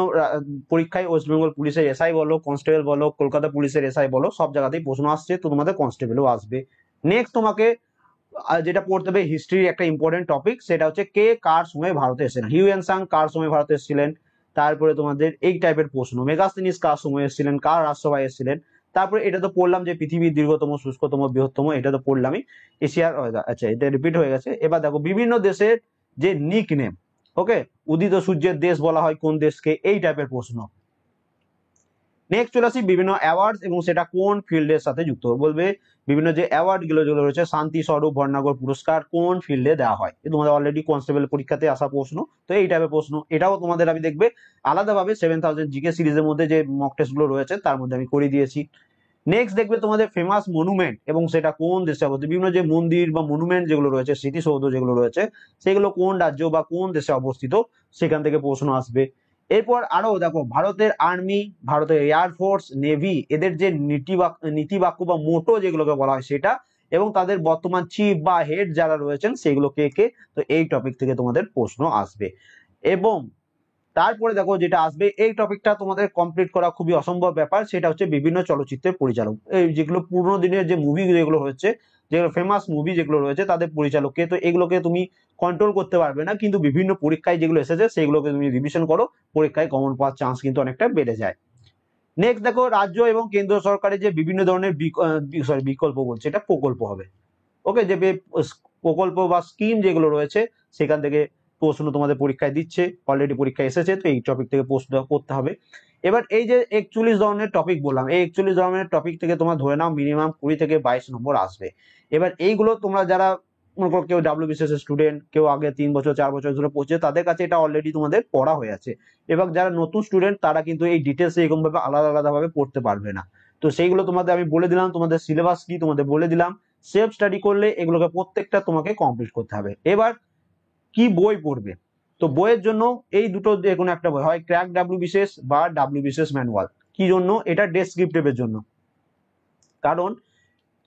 পরীক্ষায়, ওয়েস্ট বেঙ্গল পুলিশের SI বলো, কনস্টেবল বলো, কলকাতা পুলিশের SI বলো, সব জায়গাতেই প্রশ্ন আসছে, তো তোমাদের কনস্টেবলও আসবে। নেক্সট তোমাকে যেটা পড়তে হবে হিস্ট্রির একটা ইম্পর্টেন্ট টপিক, সেটা হচ্ছে কে কার সময় ভারতে এসেছিলেন, হিউয়েন সাং কার সময় ভারতে এসেছিলেন, তারপরে তোমাদের এই টাইপের প্রশ্ন, মেগাস্তিনিস কার সময় এসেছিলেন, কার রাজসভায় এসেছিলেন, তারপরে এটা তো পড়লাম যে পৃথিবীর দীর্ঘতম শুষ্কতম বৃহত্তম, এটা তো পড়লামই, এশিয়ার, আচ্ছা এটা রিপিট হয়ে গেছে। এবার দেখো বিভিন্ন দেশের যে নিক নেম, ওকে, উদিত সূর্যের দেশ বলা হয় কোন দেশকে, এই টাইপের প্রশ্ন। নেক্সট চলে আসি বিভিন্ন অ্যাওয়ার্ডস এবং সেটা কোন ফিল্ডের সাথে যুক্ত, বলবে বিভিন্ন যে অ্যাওয়ার্ড গুলো যেগুলো রয়েছে, শান্তি স্বরূপ ভটনাগর পুরস্কার কোন ফিল্ডে দেওয়া হয়, তোমাদের অলরেডি কনস্টেবল পরীক্ষাতে আসা প্রশ্ন, তো এই টাইপের প্রশ্ন। এটাও তোমাদের আমি দেখবে আলাদাভাবে 7000 GK সিরিজের মধ্যে যে মক টেস্ট গুলো রয়েছে তার মধ্যে আমি করে দিয়েছি। নেক্সট দেখবে তোমাদের ফেমাস মনুমেন্ট এবং সেটা কোন দেশে অবস্থিত, বিভিন্ন যে মন্দির বা মনুমেন্ট যেগুলো রয়েছে, স্মৃতিসৌধ যেগুলো রয়েছে, সেগুলো কোন রাজ্য বা কোন দেশে অবস্থিত, সেখান থেকে প্রশ্ন আসবে। এরপর আরো দেখো ভারতের আর্মি, ভারতের এয়ারফোর্স, নেভি, এদের যে নীতিবাক্য বা মোটো যেগুলোকে বলা হয় সেটা, এবং তাদের বর্তমান চিফ বা হেড যারা রয়েছেন সেগুলো কে কে, তো এই টপিক থেকে তোমাদের প্রশ্ন আসবে। এবং তারপরে দেখো যেটা আসবে, এই টপিকটা তোমাদের কমপ্লিট করা খুবই অসম্ভব ব্যাপার, সেটা হচ্ছে বিভিন্ন চলচ্চিত্রের পরিচালক, এই যেগুলো পুরোনো দিনের যে মুভি যেগুলো হচ্ছে, যেগুলো ফেমাস মুভি যেগুলো রয়েছে তাদের পরিচালককে, তো এগুলোকে তুমি কন্ট্রোল করতে পারবে না, কিন্তু বিভিন্ন পরীক্ষায় যেগুলো এসেছে সেগুলোকে তুমি রিভিশন করো, পরীক্ষায় কমন পাওয়ার চান্স কিন্তু অনেকটা বেড়ে যায়। নেক্সট দেখো রাজ্য এবং কেন্দ্র সরকারের যে বিভিন্ন ধরনের বিকল্প বলছে, এটা প্রকল্প হবে, ওকে, যে প্রকল্প বা স্কিম যেগুলো রয়েছে সেখান থেকে প্রশ্ন তোমাদের পরীক্ষায় দিচ্ছে, অলরেডি পরীক্ষায় এসেছে, তো এই টপিক থেকে প্রশ্ন করতে হবে। এবার এই যে 41 ধরনের টপিক বললাম, এই 41 ধরনের টপিক থেকে তোমার ধরে নাও মিনিমাম 20 থেকে 22 নম্বর আসবে। এবার এইগুলো তোমরা যারা মনে করো কেউ WBCS স্টুডেন্ট, কেউ আগে 3 বছর 4 বছর ধরে পড়ছে, তাদের কাছে এটা অলরেডি তোমাদের পড়া হয়ে আছে। এবার যারা নতুন স্টুডেন্ট তারা কিন্তু এই ডিটেলস এরকম ভাবে আলাদা আলাদা ভাবে পড়তে পারবে না, তো সেইগুলো তোমাদের আমি বলে দিলাম, তোমাদের সিলেবাস কি তোমাদের বলে দিলাম, সেলফ স্টাডি করলে এগুলোকে প্রত্যেকটা তোমাকে কমপ্লিট করতে হবে। এবার কি বই পড়বে, তো বইয়ের জন্য এই দুটো যে কোনো একটা বই হয়, ক্র্যাক WBCS বা WBCS ম্যানুয়াল। কি জন্য, এটা ডেসক্রিপটিভের জন্য, কারণ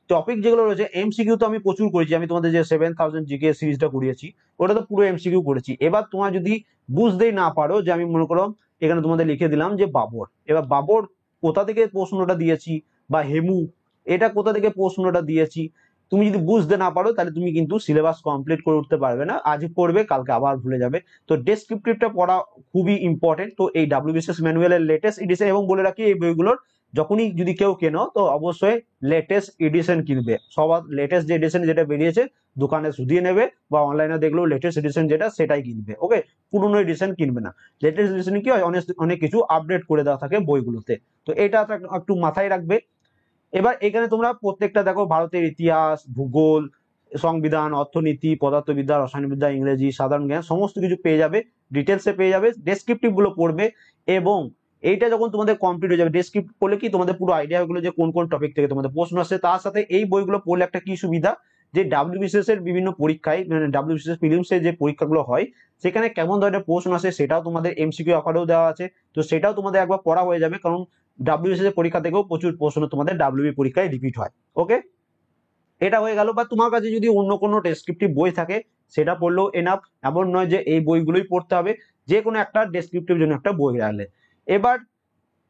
টপিক যেগুলো রয়েছে MCQ তো আমি প্রচুর করেছি, আমি তোমাদের যে 7000 GK সিরিজটা করিয়েছি ওটা তো পুরো MCQ করেছি। এবার তোমার যদি বুঝতেই না পারো, যে আমি মনে করো এখানে তোমাদের লিখে দিলাম যে বাবর, এবার বাবর কোথা থেকে প্রশ্নটা দিয়েছি, বা হেমু এটা কোথা থেকে প্রশ্নটা দিয়েছি, তুমি যদি বুঝতে না পারো তাহলে তুমি কিন্তু সিলেবাস কমপ্লিট করে উঠতে পারবে না, আজ পড়বে কালকে আবার ভুলে যাবে। তো ডেসক্রিপটিভটা পড়া খুবই ইম্পর্টেন্ট। তো এই WBCS ম্যানুয়ালের লেটেস্ট এডিশন, এবং বলে রাখি এই বইগুলোর যখনই যদি কেউ কেনো তো অবশ্যই লেটেস্ট এডিশন কিনবে, সবার লেটেস্ট যে এডিশন যেটা বেরিয়েছে দোকানে শুধিয়ে নেবে, বা অনলাইনে দেখলেও লেটেস্ট এডিশন যেটা সেটাই কিনবে। ওকে, পুরোনো এডিশন কিনবে না। লেটেস্ট এডিশন কি হয়, অনেক অনেক কিছু আপডেট করে দেওয়া থাকে বইগুলোতে, তো এটা একটু মাথায় রাখবে। এবার এখানে তোমরা প্রত্যেকটা দেখো, ভারতের ইতিহাস, ভূগোল, সংবিধান, অর্থনীতি, পদার্থবিদ্যা, রসায়নবিদ্যা, ইংরেজি, সাধারণ জ্ঞান সমস্ত কিছু পেয়ে যাবে, ডিটেলসে পেয়ে যাবে। ডেসক্রিপটিভ গুলো পড়বে, এবং এইটা যখন তোমাদের কমপ্লিট হয়ে যাবে, ডেসক্রিপ্ট পড়লে কি তোমাদের পুরো আইডিয়া হয়ে গেলো যে কোন কোন টপিক থেকে তোমাদের প্রশ্ন আসছে। তার সাথে এই বইগুলো পড়লে একটা কি সুবিধা, যে ডাব্লিউবিসিএস এর বিভিন্ন পরীক্ষায়, মানে ডাব্লিউবিসিএস প্রিলিমস এর যে পরীক্ষাগুলো হয় সেখানে কেমন ধরনের প্রশ্ন আসে সেটাও তোমাদের এমসিকিউ আকারেও দেওয়া আছে, তো সেটাও তোমাদের একবার পড়া হয়ে যাবে, কারণ ডাব্লিউবিসিএস এর পরীক্ষা থেকেও প্রচুর প্রশ্ন তোমাদের ডাব্লিউবি পরীক্ষায় রিপিট হয়। ওকে, এটা হয়ে গেল। বা তোমার কাছে যদি অন্য কোনো ডেসক্রিপটিভ বই থাকে সেটা পড়লেও এনাফ, এমন নয় যে এই বইগুলোই পড়তে হবে, যে কোনো একটা ডেসক্রিপটিভ জন্য একটা বই রাখলে। এবার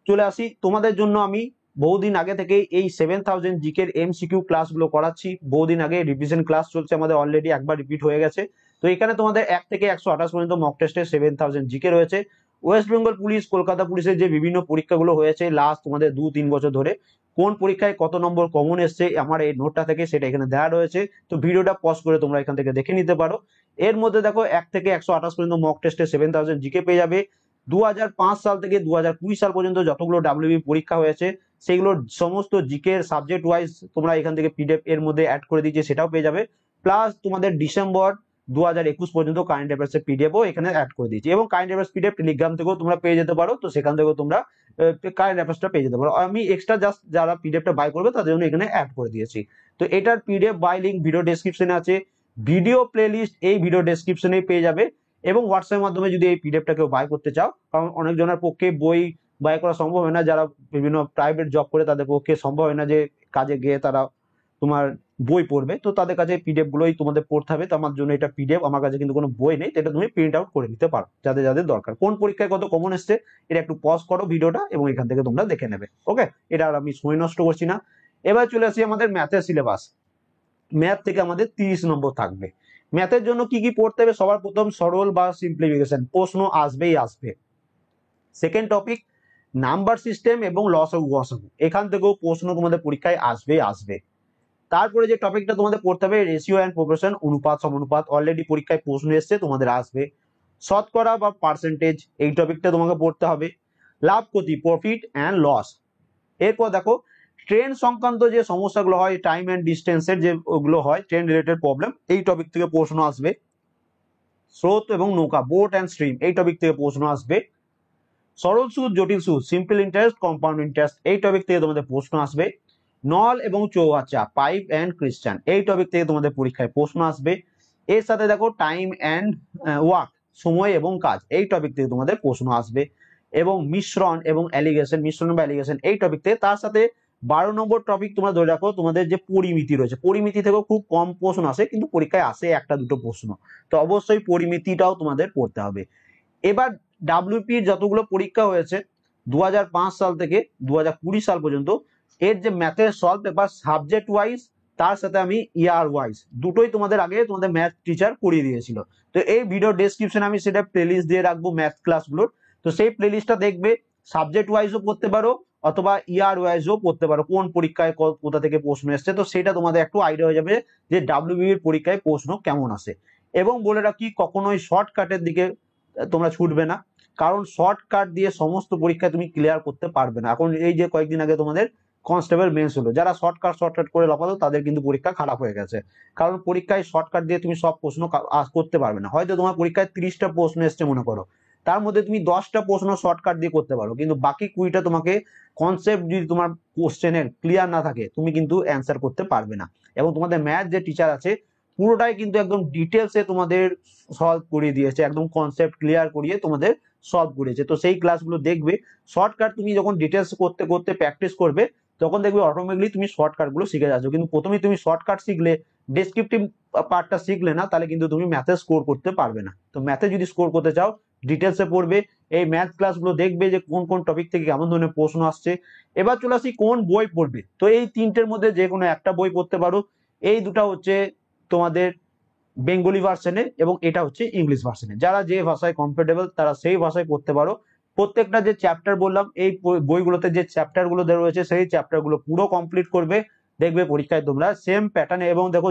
চলে আসি, তোমাদের জন্য আমি বহুদিন আগে থেকে এই 7000 জিকের এমসিকিউ ক্লাসগুলো করাচ্ছি। বহুদিন আগে রিভিশন ক্লাস চলছে আমাদের, অলরেডি একবার রিপিট হয়ে গেছে। তো এখানে তোমাদের 1 থেকে 128 পর্যন্ত মক টেস্টে 7000 জিকে রয়েছে। ওয়েস্ট বেঙ্গল পুলিশ, কলকাতা পুলিশের যে বিভিন্ন পরীক্ষাগুলো হয়েছে লাস্ট তোমাদের 2-3 বছর ধরে, কোন পরীক্ষায় কত নম্বর কমন এসছে আমার এই নোটটা থেকে সেটা এখানে দেওয়া রয়েছে। তো ভিডিওটা পজ করে তোমরা এখান থেকে দেখে নিতে পারো। এর মধ্যে দেখো 1 থেকে 128 পর্যন্ত মক টেস্টে 7000 জিকে পেয়ে যাবে। 2005 সাল থেকে 2020 সাল পর্যন্ত যতগুলো ডাব্লিউবি পরীক্ষা হয়েছে সেগুলোর সমস্ত জিকে সাবজেক্ট ওয়াইজ তোমরা এখান থেকে পিডিএফ এর মধ্যে অ্যাড করে দিয়েছে, সেটাও পেয়ে যাবে। প্লাস তোমাদের ডিসেম্বর 2021 পর্যন্ত কারেন্ট অ্যাফেয়ার্স এর পিডিএফও এখানে অ্যাড করে দিয়েছি, এবং কারেন্ট অ্যাফেয়ার্স পিডিএফ টেলিগ্রাম থেকেও তোমরা পেয়ে যেতে পারো, তো সেখান থেকেও তোমরা কারেন্ট অ্যাফেয়ার্সটা পেয়ে যেতে পারো। আমি এক্সট্রা জাস্ট যারা পিডিএফটা বাই করবে তাদের জন্য এখানে অ্যাড করে দিয়েছি। তো এটার পিডিএফ বাই লিঙ্ক ভিডিও ডেসক্রিপশনে আছে, ভিডিও প্লেলিস্ট এই ভিডিও ডেসক্রিপশনে পেয়ে যাবে, এবং হোয়াটসঅ্যাপের মাধ্যমে যদি এই পিডিএফটা কেউ বাই করতে চাও, কারণ অনেক জনের পক্ষে বই বাই করা সম্ভব হয় না, যারা বিভিন্ন প্রাইভেট জব করে তাদের পক্ষে সম্ভব হয় না যে কাজে গিয়ে তারা তোমার বই পড়বে, তো তাদের কাছে পিডিএফ গুলোই তোমাদের পড়তে হবে। তো আমার জন্য এটা পিডিএফ, আমার কাছে কিন্তু কোনো বই নেই, এটা তুমি প্রিন্ট আউট করে নিতে পারো যাদের যাদের দরকার। কোন পরীক্ষায় কত কমন এসছে এটা একটু পজ করো ভিডিওটা, এবং এখান থেকে তোমরা দেখে নেবে। ওকে, এটা আর আমি সময় নষ্ট করছি না। এবার চলে আসি আমাদের ম্যাথের সিলেবাস। ম্যাথ থেকে আমাদের 30 নম্বর থাকবে। ম্যাথের জন্য কি কি পড়তে হবে, সবার প্রথম সরল বা সিম্পলিফিকেশন প্রশ্ন আসবেই আসবে। সেকেন্ড টপিক নাম্বার সিস্টেম এবং লসাগু গসাগু, এখান থেকেও প্রশ্ন তোমাদের পরীক্ষায় আসবেই আসবে। তারপরে যে টপিকটা তোমাদের পড়তে হবে রেশিও এন্ড প্রপোর্শন, অনুপাত সমানুপাত, অলরেডি পরীক্ষায় প্রশ্ন এসছে তোমাদের আসবে। শতকরা বা পার্সেন্টেজ, এই টপিকটা তোমাকে পড়তে হবে। লাভ ক্ষতি, প্রফিট অ্যান্ড লস। এরপর দেখো ট্রেন সংক্রান্ত যে সমস্যাগুলো হয়, টাইম অ্যান্ড ডিস্টেন্সের যে ওগুলো হয়, ট্রেন রিলেটেড প্রবলেম, এই টপিক থেকে প্রশ্ন আসবে। স্রোত এবং নৌকা, বোট অ্যান্ড স্ট্রিম, এই টপিক থেকে প্রশ্ন আসবে। সরল সুদ, জটিল সুদ, সিম্পল ইন্টারেস্ট, কম্পাউন্ড ইন্টারেস্ট, এই টপিক থেকে তোমাদের প্রশ্ন আসবে। নল এবং চৌবাচ্চা, পাইপ অ্যান্ড ক্রিশ্চান, এই টপিক থেকে তোমাদের পরীক্ষায় প্রশ্ন আসবে। এর সাথে দেখো টাইম অ্যান্ড ওয়ার্ক, সময় এবং কাজ, এই টপিক থেকে তোমাদের প্রশ্ন আসবে। এবং মিশ্রণ এবং অ্যালিগেশন, মিশ্রণ বা অ্যালিগেশন, এই টপিক থেকে। তার সাথে 12 নম্বর টপিক তোমরা ধরে রাখো তোমাদের যে পরিমিতি রয়েছে, পরিমিতি থেকেও খুব কম প্রশ্ন আসে, কিন্তু পরীক্ষায় আসে একটা দুটো প্রশ্ন, তো অবশ্যই পরিমিতিটাও তোমাদের পড়তে হবে। এবার ডাব্লিউপির যতগুলো পরীক্ষা হয়েছে 2005 সাল থেকে 2020 সাল পর্যন্ত, এর যে ম্যাথের সলভ পেপার সাবজেক্ট ওয়াইজ, তার সাথে আমি ইয়ার ওয়াইজ দুটোই তোমাদের আগে তোমাদের ম্যাথ টিচার করিয়ে দিয়েছিল। তো এই ভিডিও ডেসক্রিপশনে আমি সেটা প্লেলিস্ট দিয়ে রাখবো ম্যাথ ক্লাসগুলোর, তো সেই প্লেলিস্টটা দেখবে। সাবজেক্ট ওয়াইজও পড়তে পারো অথবা ইয়ার ওয়াইজও পড়তে পারো, কোন পরীক্ষায় কোথা থেকে প্রশ্ন এসছে, তো সেটা তোমাদের একটু আইডিয়া হয়ে যাবে যে ডাব্লিউবির পরীক্ষায় প্রশ্ন কেমন আসে। এবং বলে রাখি কখনোই শর্টকাটের দিকে তোমরা ছুটবে না, কারণ শর্টকাট দিয়ে সমস্ত পরীক্ষা তুমি ক্লিয়ার করতে পারবে না। এখন এই যে কয়েকদিন আগে তোমাদের কনস্টেবল মেন্স হলো, যারা শর্টকাট করে লাফাতো তাদের কিন্তু পরীক্ষা খারাপ হয়ে গেছে, কারণ পরীক্ষায় শর্টকাট দিয়ে তুমি সব প্রশ্ন করতে পারবে না। হয়তো তোমার পরীক্ষায় 30টা প্রশ্ন এসছে মনে করো, তার মধ্যে তুমি 10টা প্রশ্ন শর্টকাট দিয়ে করতে পারো, কিন্তু বাকি 20টা তোমাকে কনসেপ্ট যদি তোমার কোশ্চেনের ক্লিয়ার না থাকে তুমি কিন্তু অ্যান্সার করতে পারবে না। এবং তোমাদের ম্যাথ যে টিচার আছে পুরোটাই কিন্তু একদম ডিটেলসে তোমাদের সলভ করিয়ে দিয়েছে, একদম কনসেপ্ট ক্লিয়ার করিয়ে তোমাদের সলভ করেছে। তো সেই ক্লাসগুলো দেখবে। শর্টকাট তুমি যখন ডিটেলস করতে করতে প্র্যাকটিস করবে তখন দেখবে অটোমেটিকলি তুমি শর্টকাট গুলো শিখে যাচ্ছ, কিন্তু প্রথমেই তুমি শর্টকাট শিখলে ডেসক্রিপটিভ পার্টটা শিখলে না, তাহলে কিন্তু তুমি ম্যাথে স্কোর করতে পারবে না। তো ম্যাথে যদি স্কোর করতে চাও ডিটেলসে পড়বে, এই ম্যাথ ক্লাসগুলো দেখবে যে কোন কোন টপিক থেকে কেমন ধরনের প্রশ্ন আসছে। এবার চলে আসি কোন বই পড়বে, তো এই তিনটের মধ্যে যে কোনো একটা বই পড়তে পারো। এই দুটা হচ্ছে তোমাদের বেঙ্গলি ভার্সনে এবং এটা হচ্ছে ইংলিশ ভার্সনে, যারা যে ভাষায় কমফোর্টেবল তারা সেই ভাষায় পড়তে পারো। প্রত্যেকটা যে চ্যাপ্টার বললাম এই বইগুলোতে যে চ্যাপ্টার গুলো দেওয়া রয়েছে সেই চ্যাপ্টার গুলো পুরো কমপ্লিট করবে, দেখবে পরীক্ষায় তোমরা সেম প্যাটার্নে। এবং দেখো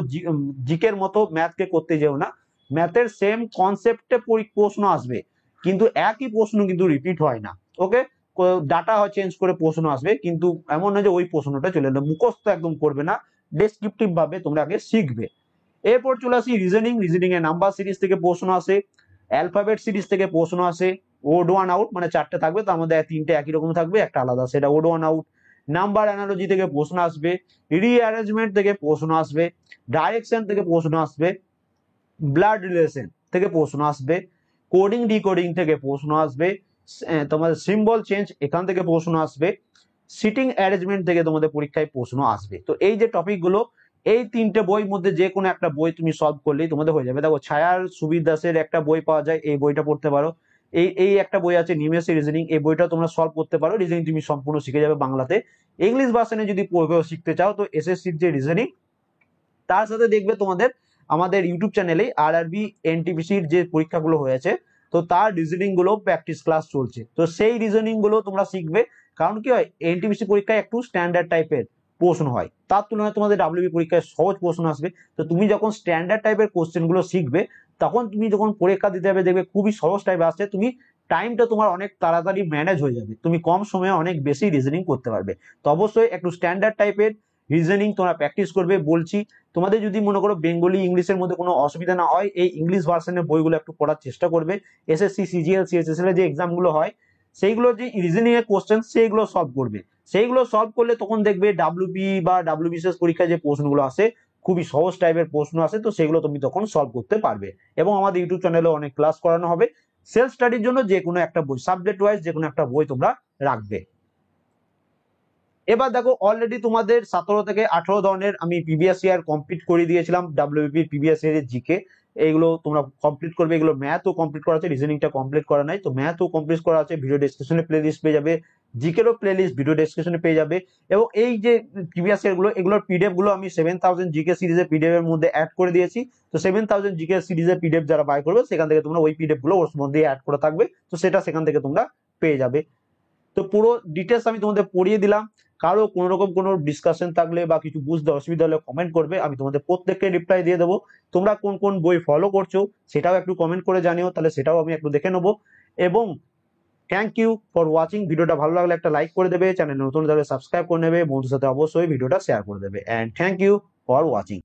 জিকের মতো ম্যাথকে করতে যেও না, ম্যাথের সেম কনসেপ্টে প্রশ্ন আসবে, কিন্তু একই প্রশ্ন কিন্তু রিপিট হয় না। ওকে, ডাটা চেঞ্জ করে প্রশ্ন আসবে, কিন্তু এমন নয় যে ওই প্রশ্নটা চলে এলো। মুখস্থ একদম করবে না, ডেসক্রিপটিভ ভাবে তোমরা আগে শিখবে। এরপর চলে আসি রিজনিং। রিজনিং এ নাম্বার সিরিজ থেকে প্রশ্ন আসে, অ্যালফাবেট সিরিজ থেকে প্রশ্ন আসে, ওড ওয়ান আউট মানে চারটে থাকবে, তার মধ্যে তিনটে একই রকম থাকবে, একটা আলাদা, সেটা odd one out. Number analogy থেকে প্রশ্ন আসবে, রিঅ্যারেঞ্জমেন্ট থেকে প্রশ্ন আসবে, ডাইরেকশন থেকে প্রশ্ন আসবে, ব্লাড রিলেশন থেকে প্রশ্ন আসবে, কোডিং ডিকোডিং থেকে প্রশ্ন আসবে, তোমাদের সিম্বল চেঞ্জ এখান থেকে প্রশ্ন আসবে, সিটিং অ্যারেঞ্জমেন্ট থেকে তোমাদের পরীক্ষায় প্রশ্ন আসবে। তো এই যে টপিকগুলো, এই তিনটে বই মধ্যে যে কোনো একটা বই তুমি সলভ করলেই তোমাদের হয়ে যাবে। দেখো ছায়ার সুবীর দাসের একটা বই পাওয়া যায়, এই বইটা পড়তে পারো। এই একটা বই আছে নিমেষের রিজনিং, এই বইটা তোমরা সলভ করতে পারো, রিজনিং তুমি সম্পূর্ণ শিখে যাবে বাংলাতে। ইংলিশ ভার্সনে যদি শিখতে চাও তো এসএসসির যে রিজনিং, তার সাথে দেখবে তোমাদের আমাদের ইউটিউব চ্যানেলে আরআরবি এনটিপিসির যে পরীক্ষাগুলো হয়েছে, তো তার রিজনিং গুলো প্র্যাকটিস ক্লাস চলছে, তো সেই রিজনিং গুলো তোমরা শিখবে। কারণ কি হয়, এনটিপিসি পরীক্ষায় একটু স্ট্যান্ডার্ড টাইপের প্রশ্ন হয়, তার তুলনায় তোমাদের ডাব্লিউবি পরীক্ষায় সহজ প্রশ্ন আসবে। তো তুমি যখন স্ট্যান্ডার্ড টাইপের কোশ্চেন গুলো শিখবে, তখন তুমি যখন পরীক্ষা দিতে যাবে দেখবে খুবই সহজ টাইপের আসছে, তুমি টাইমটা তোমার অনেক তাড়াতাড়ি ম্যানেজ হয়ে যাবে, তুমি কম সময়ে অনেক বেশি রিজনিং করতে পারবে। তো অবশ্যই একটু স্ট্যান্ডার্ড টাইপের রিজনিং তোমরা প্র্যাকটিস করবে বলছি। তোমাদের যদি মনে করো বেঙ্গলি ইংলিশের মধ্যে কোনো অসুবিধা না হয়, এই ইংলিশ ভার্সনের বইগুলো একটু পড়ার চেষ্টা করবে। এসএসসি সিজিএল সিএসএসএল এর যে এক্সাম গুলো হয়, সেইগুলো যে রিজনিং এর কোশ্চেন সেইগুলো সলভ করবে। সেইগুলো সলভ করলে তখন দেখবে ডাব্লিউবি বা ডাব্লিউবিসিএস পরীক্ষায় যে প্রশ্নগুলো আসে খুবই সহজ টাইপের প্রশ্ন আসে, তো সেগুলো তুমি তখন সলভ করতে পারবে। এবং আমাদের ইউটিউব চ্যানেলে অনেক ক্লাস করানো হবে। সেলফ স্টাডির জন্য যে কোনো একটা বই, সাবজেক্ট ওয়াইজ যে কোনো একটা বই তোমরা রাখবে। এবার দেখো অলরেডি তোমাদের 17 থেকে 18 ধরনের আমি প্রিভিয়াস ইয়ার কমপ্লিট করে দিয়েছিলাম, ডাব্লিউবিপি প্রিভিয়াস ইয়ারের জিকে, এইগুলো তোমরা কমপ্লিট করবে। এগুলো ম্যাথও কমপ্লিট করা আছে, রিজনিংটা কমপ্লিট করা নাই, তো ম্যাথও কমপ্লিট করা আছে, ভিডিও ডেসক্রিপশনে প্লে লিস্ট পেয়ে যাবে, জিকেরও প্লে লিস্ট ভিডিও ডেসক্রিপশনে পেয়ে যাবে। এবং এই যে প্রিভিয়াস ইয়ার গুলো, এগুলোর পিডিএফ গুলো আমি 7000 জিকে সিরিজের পিডিএফ এর মধ্যে অ্যাড করে দিয়েছি। তো 7000 জিকে সিরিজের পিডিএফ যারা বাই করবে, সেখান থেকে তোমরা ওই পিডিএফ গুলো ওর মধ্যে অ্যাড করা থাকবে, তো সেটা সেখান থেকে তোমরা পেয়ে যাবে। তো পুরো ডিটেলস আমি তোমাদের পড়িয়ে দিলাম। কারো কোনো রকম কোনো ডিসকাশন থাকলে বা কিছু বুঝতে অসুবিধা হলে কমেন্ট করবে, আমি তোমাদের প্রত্যেককে রিপ্লাই দিয়ে দেবো। তোমরা কোন কোন বই ফলো করছো সেটাও একটু কমেন্ট করে জানিও, তাহলে সেটাও আমি একটু দেখে নেবো। এবং থ্যাংক ইউ ফর ওয়াচিং। ভিডিওটা ভালো লাগলে একটা লাইক করে দেবে, চ্যানেল নতুন তাহলে সাবস্ক্রাইব করে নেবে, বন্ধুর সাথে অবশ্যই ভিডিওটা শেয়ার করে দেবে। And thank you for watching.